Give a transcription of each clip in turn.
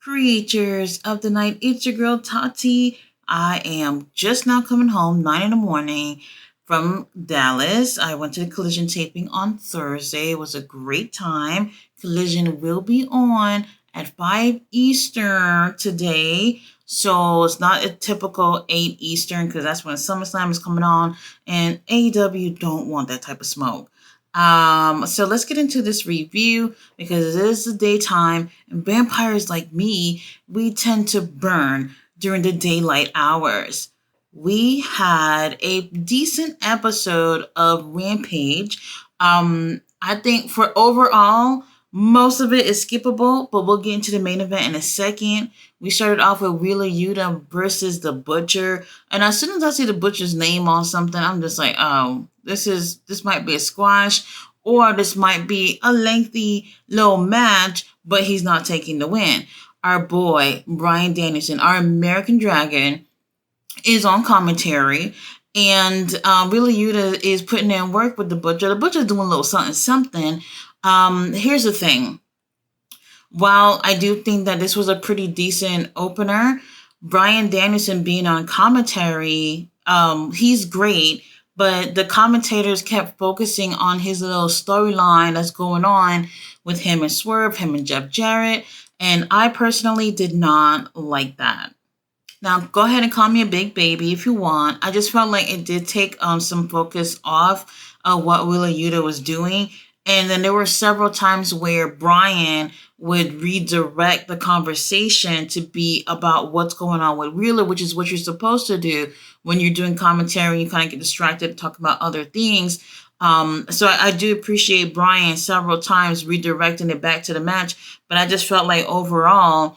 Creatures of the night. It's your girl Tati. I am just now coming home, 9 in the morning from Dallas. I went to the Collision taping on Thursday. It was a great time. Collision will be on at 5 Eastern today. So it's not a typical 8 Eastern because that's when SummerSlam is coming on. And AEW don't want that type of smoke. So let's get into this review because it is the daytime and vampires like me, we tend to burn during the daylight hours. We had a decent episode of Rampage. I think for overall, most of it is skippable, but we'll get into the main event in a second. We started off with Wheeler Yuta versus the Butcher, and as soon as I see the Butcher's name on something, I'm just like, oh, this might be a squash, or this might be a lengthy little match, but he's not taking the win. Our boy Bryan Danielson, our American Dragon, is on commentary. And Wheeler Yuta is putting in work with the Butcher. The Butcher's doing a little something. Here's the thing. While I do think that this was a pretty decent opener, Bryan Danielson being on commentary, he's great, but the commentators kept focusing on his little storyline that's going on with him and Swerve, him and Jeff Jarrett, and I personally did not like that. Now, go ahead and call me a big baby if you want. I just felt like it did take some focus off of what Wheeler Yuta was doing. And then there were several times where Bryan would redirect the conversation to be about what's going on with Wheeler, which is what you're supposed to do when you're doing commentary. You kind of get distracted and talk about other things. So I do appreciate Bryan several times redirecting it back to the match. But I just felt like overall,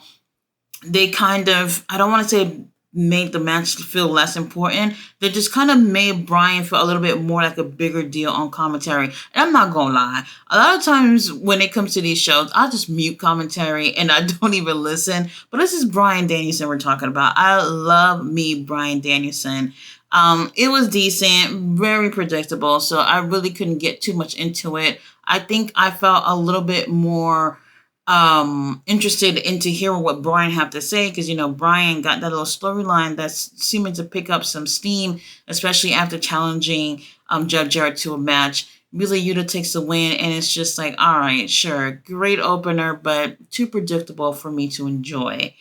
they kind of, I don't want to say made the match feel less important. They just kind of made Bryan feel a little bit more like a bigger deal on commentary. And I'm not going to lie. A lot of times when it comes to these shows, I just mute commentary and I don't even listen. But this is Bryan Danielson we're talking about. I love me Bryan Danielson. It was decent, very predictable. So I really couldn't get too much into it. I think I felt a little bit more interested into hearing what Bryan have to say because Bryan got that little storyline that's seeming to pick up some steam, especially after challenging Jeff Jarrett to a match. Wheeler Yuta takes the win, and it's just like, all right, sure, great opener, but too predictable for me to enjoy.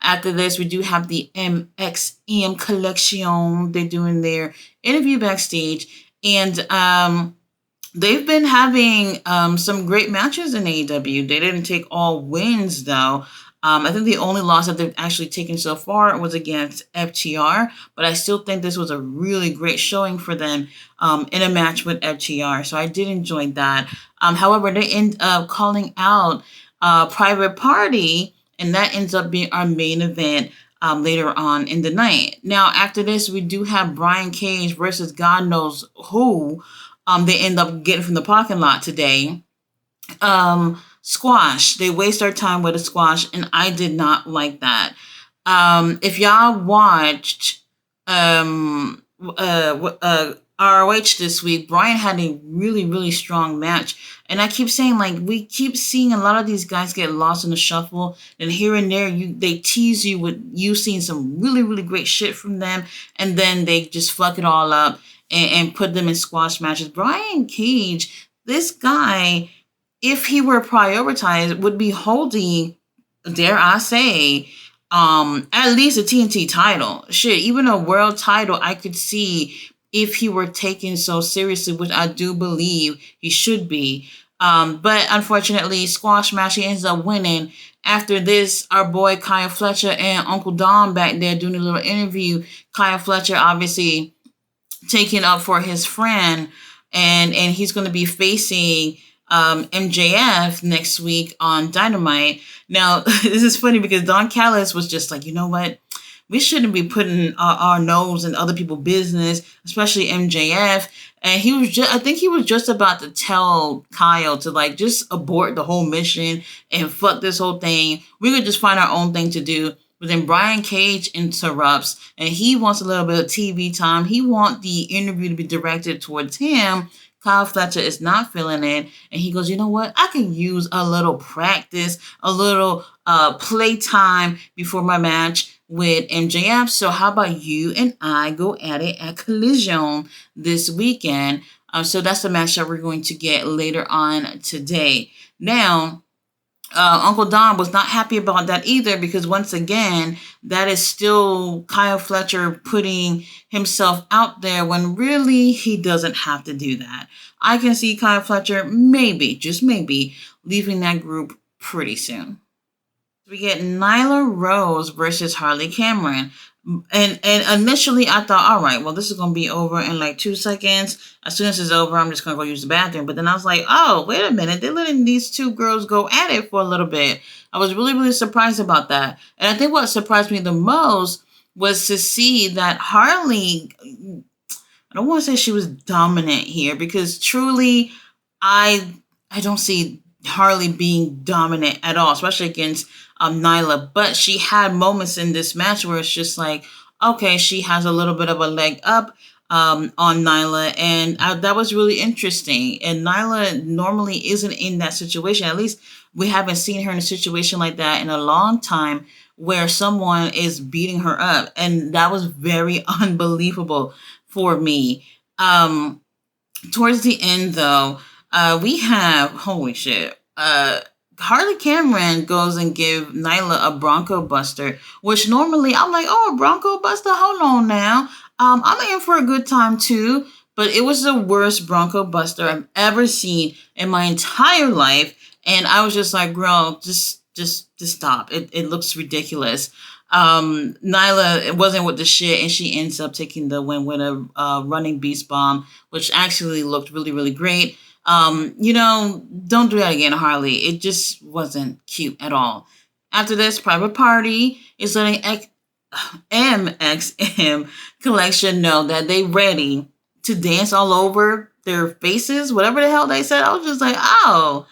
After this, we do have the MXM collection. They're doing their interview backstage, and they've been having some great matches in AEW. They didn't take all wins, though. I think the only loss that they've actually taken so far was against FTR, but I still think this was a really great showing for them in a match with FTR, so I did enjoy that. However, they end up calling out Private Party, and that ends up being our main event later on in the night. Now, after this, we do have Brian Cage versus God knows who. They end up getting from the parking lot today. Squash. They waste our time with a squash, and I did not like that. If y'all watched ROH this week, Bryan had a really, really strong match. And I keep saying, like, we keep seeing a lot of these guys get lost in the shuffle. And here and there, they tease you with you seeing some really, really great shit from them. And then they just fuck it all up and put them in squash matches. Brian Cage, this guy, if he were prioritized, would be holding, dare I say, at least a TNT title. Shit, even a world title I could see if he were taken so seriously, which I do believe he should be. But unfortunately, squash match, he ends up winning. After this, our boy Kyle Fletcher and Uncle Don back there doing a little interview. Kyle Fletcher obviously taking up for his friend, and he's going to be facing MJF next week on Dynamite. Now, this is funny because Don Callis was just like, you know what? We shouldn't be putting our nose in other people's business, especially MJF. And he was I think he was just about to tell Kyle to like just abort the whole mission and fuck this whole thing. We could just find our own thing to do. But then Brian Cage interrupts, and he wants a little bit of TV time. He wants the interview to be directed towards him Kyle Fletcher is not feeling it, and he goes, you know what? I can use a little practice, a little play time before my match with MJF. So how about you and I go at it at Collision this weekend? So that's the match that we're going to get later on today. Now, Uncle Don was not happy about that either because once again, that is still Kyle Fletcher putting himself out there when really he doesn't have to do that. I can see Kyle Fletcher maybe, just maybe, leaving that group pretty soon. We get Nyla Rose versus Harley Cameron. And initially I thought, all right, well, this is going to be over in like 2 seconds. As soon as it's over, I'm just going to go use the bathroom. But then I was like, oh, wait a minute. They're letting these two girls go at it for a little bit. I was really, really surprised about that. And I think what surprised me the most was to see that Harley, I don't want to say she was dominant here because truly I don't see Harley being dominant at all, especially against Nyla. But she had moments in this match where it's just like, okay, she has a little bit of a leg up on Nyla, and that was really interesting. And Nyla normally isn't in that situation. At least we haven't seen her in a situation like that in a long time where someone is beating her up. And that was very unbelievable for me. Towards the end, though, we have, holy shit, Harley Cameron goes and give Nyla a Bronco Buster, which normally I'm like, oh, a Bronco Buster? Hold on now. I'm in for a good time too, but it was the worst Bronco Buster I've ever seen in my entire life. And I was just like, girl, just stop. It looks ridiculous. Nyla it wasn't with the shit, and she ends up taking the win with a running beast bomb, which actually looked really, really great. Don't do that again, Harley. It just wasn't cute at all. After this, Private Party is letting MXM Collection know that they ready to dance all over their faces, whatever the hell they said. I was just like, oh,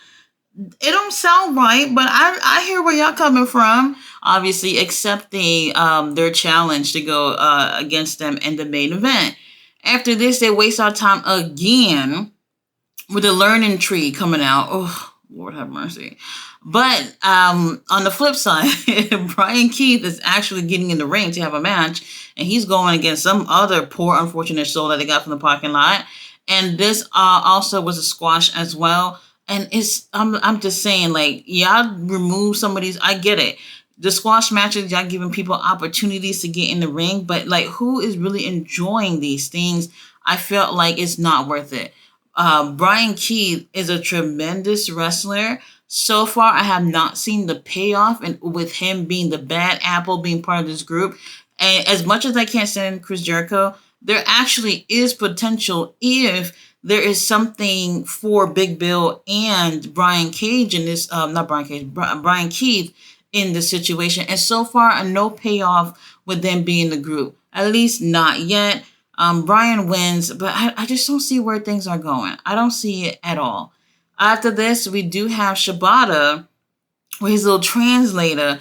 it don't sound right, but I hear where y'all coming from. Obviously, accepting their challenge to go against them in the main event. After this, they waste our time again with the learning tree coming out. Oh, Lord have mercy. But on the flip side, Brian Keith is actually getting in the ring to have a match, and he's going against some other poor, unfortunate soul that they got from the parking lot. And this also was a squash as well. And I'm just saying, like, y'all remove some of these. I get it. The squash matches, y'all giving people opportunities to get in the ring, but like, who is really enjoying these things? I felt like it's not worth it. Brian Keith is a tremendous wrestler. So far, I have not seen the payoff, and with him being the bad apple, being part of this group. And as much as I can't stand Chris Jericho, there actually is potential if there is something for Big Bill and Brian Cage in this, Brian Keith in this situation. And so far, no payoff with them being the group. At least not yet. Brian wins, but I just don't see where things are going. I don't see it at all. After this, we do have Shibata with his little translator,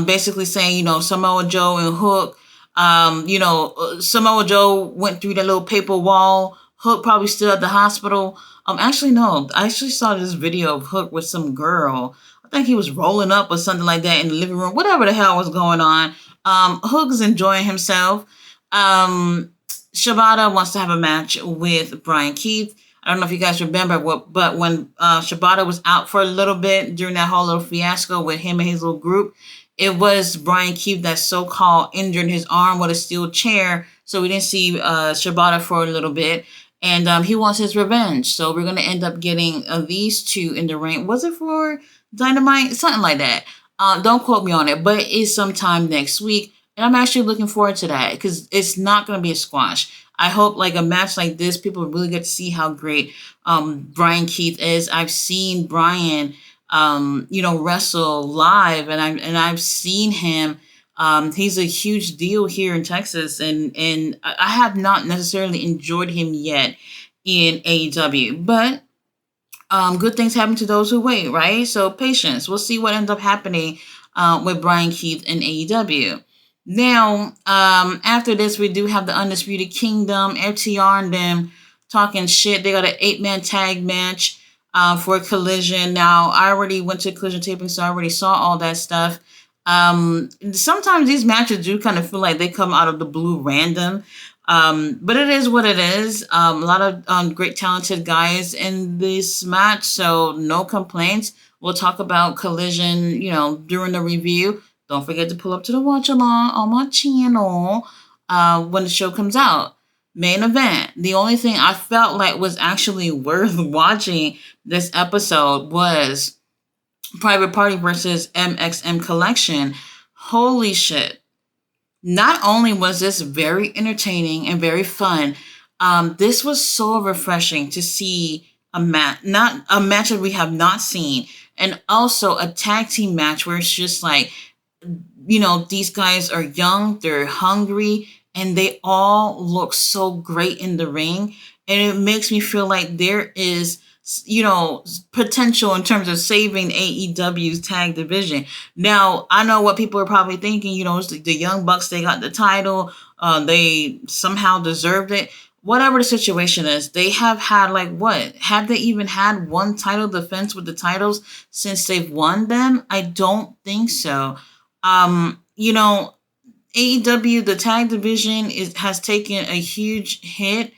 basically saying, Samoa Joe and Hook, Samoa Joe went through that little paper wall. Hook probably still at the hospital. Actually, no. I actually saw this video of Hook with some girl. I think he was rolling up or something like that in the living room. Whatever the hell was going on. Hook is enjoying himself. Shibata wants to have a match with Brian Keith. I don't know if you guys remember, but when Shibata was out for a little bit during that whole little fiasco with him and his little group, it was Brian Keith that so-called injured his arm with a steel chair, so we didn't see Shibata for a little bit. And he wants his revenge. So we're going to end up getting these two in the ring. Was it for Dynamite? Something like that. Don't quote me on it, but it's sometime next week. And I'm actually looking forward to that because it's not going to be a squash. I hope like a match like this, people really get to see how great Brian Keith is. I've seen Brian, wrestle live, and I've seen him. He's a huge deal here in Texas, and I have not necessarily enjoyed him yet in AEW, but good things happen to those who wait, right? So patience. We'll see what ends up happening with Brian Keith in AEW. Now, after this, we do have the Undisputed Kingdom, FTR, and them talking shit. They got an 8-man tag match for Collision. Now, I already went to Collision taping, so I already saw all that stuff. Sometimes these matches do kind of feel like they come out of the blue random. But it is what it is. A lot of great talented guys in this match, so no complaints. We'll talk about Collision, during the review. Don't forget to pull up to the watch along on my channel when the show comes out. Main event. The only thing I felt like was actually worth watching this episode was Private Party versus MXM Collection. Holy shit. Not only was this very entertaining and very fun, this was so refreshing to see not a match that we have not seen, and also a tag team match where it's just like, these guys are young, they're hungry, and they all look so great in the ring. And it makes me feel like there is, potential in terms of saving AEW's tag division. Now, I know what people are probably thinking, it's the Young Bucks, they got the title, they somehow deserved it. Whatever the situation is, they have had have they even had one title defense with the titles since they've won them? I don't think so. AEW, the tag division has taken a huge hit,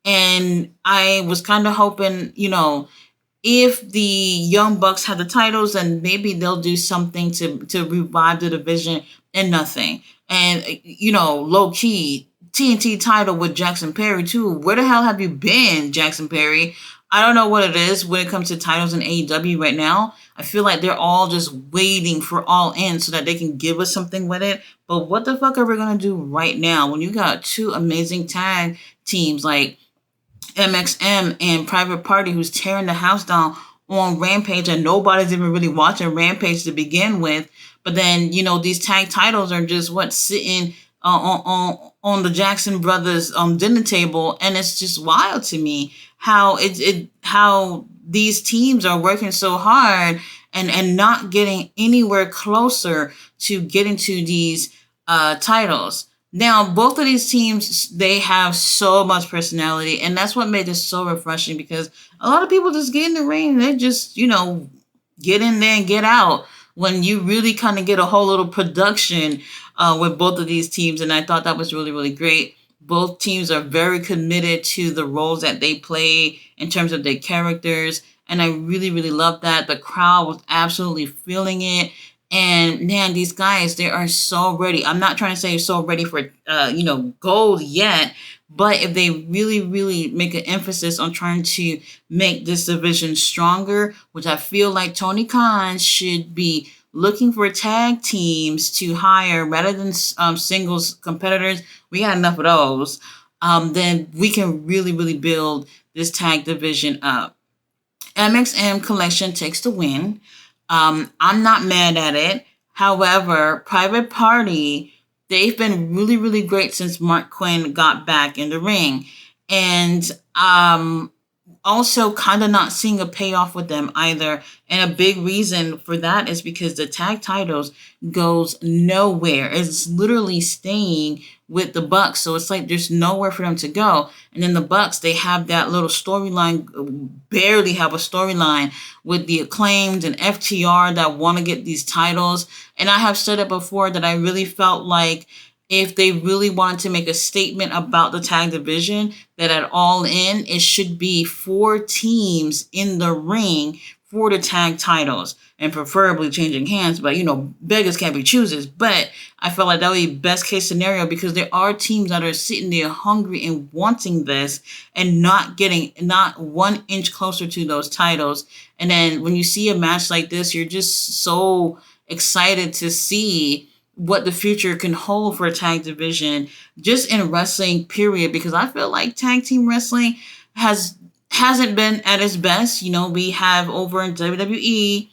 and I was kind of hoping, if the Young Bucks have the titles, then maybe they'll do something to revive the division, and nothing. And, low key, TNT title with Jackson Perry too. Where the hell have you been, Jackson Perry? I don't know what it is when it comes to titles in AEW right now. I feel like they're all just waiting for All In so that they can give us something with it. But what the fuck are we going to do right now when you got two amazing tag teams like MXM and Private Party who's tearing the house down on Rampage, and nobody's even really watching Rampage to begin with? But then, these tag titles are just sitting on the Jackson brothers dinner table, and it's just wild to me how how these teams are working so hard and not getting anywhere closer to getting to these titles. Now, both of these teams, they have so much personality, and that's what made this so refreshing, because a lot of people just get in the ring and they just, get in there and get out, when you really kind of get a whole little production with both of these teams. And I thought that was really, really great. Both teams are very committed to the roles that they play in terms of their characters. And I really, really love that. The crowd was absolutely feeling it. And man, these guys, they are so ready. I'm not trying to say so ready for, gold yet. But if they really, really make an emphasis on trying to make this division stronger, which I feel like Tony Khan should be looking for tag teams to hire rather than singles competitors, we got enough of those, then we can really, really build this tag division up. MXM Collection takes the win. I'm not mad at it. However, Private Party, they've been really, really great since Mark Quinn got back in the ring. And also kind of not seeing a payoff with them either. And a big reason for that is because the tag titles goes nowhere. It's literally staying with the Bucks. So it's like there's nowhere for them to go. And then the Bucks, they have that little storyline, barely have a storyline with the Acclaimed and FTR that want to get these titles. And I have said it before that I really felt like if they really wanted to make a statement about the tag division, that at All In, it should be 4 teams in the ring for the tag titles, and preferably changing hands. But, beggars can't be choosers. But I felt like that would be best case scenario, because there are teams that are sitting there hungry and wanting this and not 1 inch closer to those titles. And then when you see a match like this, you're just so excited to see what the future can hold for a tag division, just in wrestling, period. Because I feel like tag team wrestling hasn't been at its best. We have over in WWE,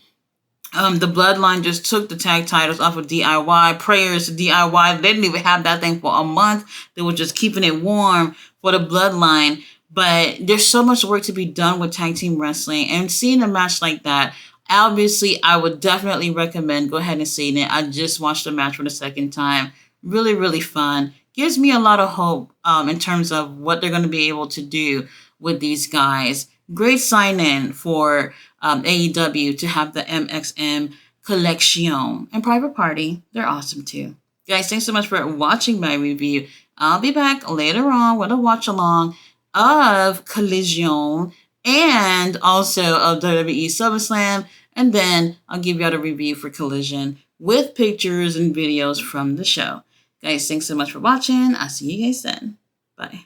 the Bloodline just took the tag titles off of DIY. Prayers to DIY. They didn't even have that thing for a month. They were just keeping it warm for the Bloodline. But there's so much work to be done with tag team wrestling, and seeing a match like that, obviously, I would definitely recommend go ahead and see it. I just watched the match for the second time. Really, really fun. Gives me a lot of hope in terms of what they're going to be able to do with these guys. Great sign-in for AEW to have the MXM Collection and Private Party. They're awesome too. Guys, thanks so much for watching my review. I'll be back later on with a watch along of Collision and also of WWE SummerSlam. And then I'll give you out a review for Collision with pictures and videos from the show. Guys, thanks so much for watching. I'll see you guys then. Bye.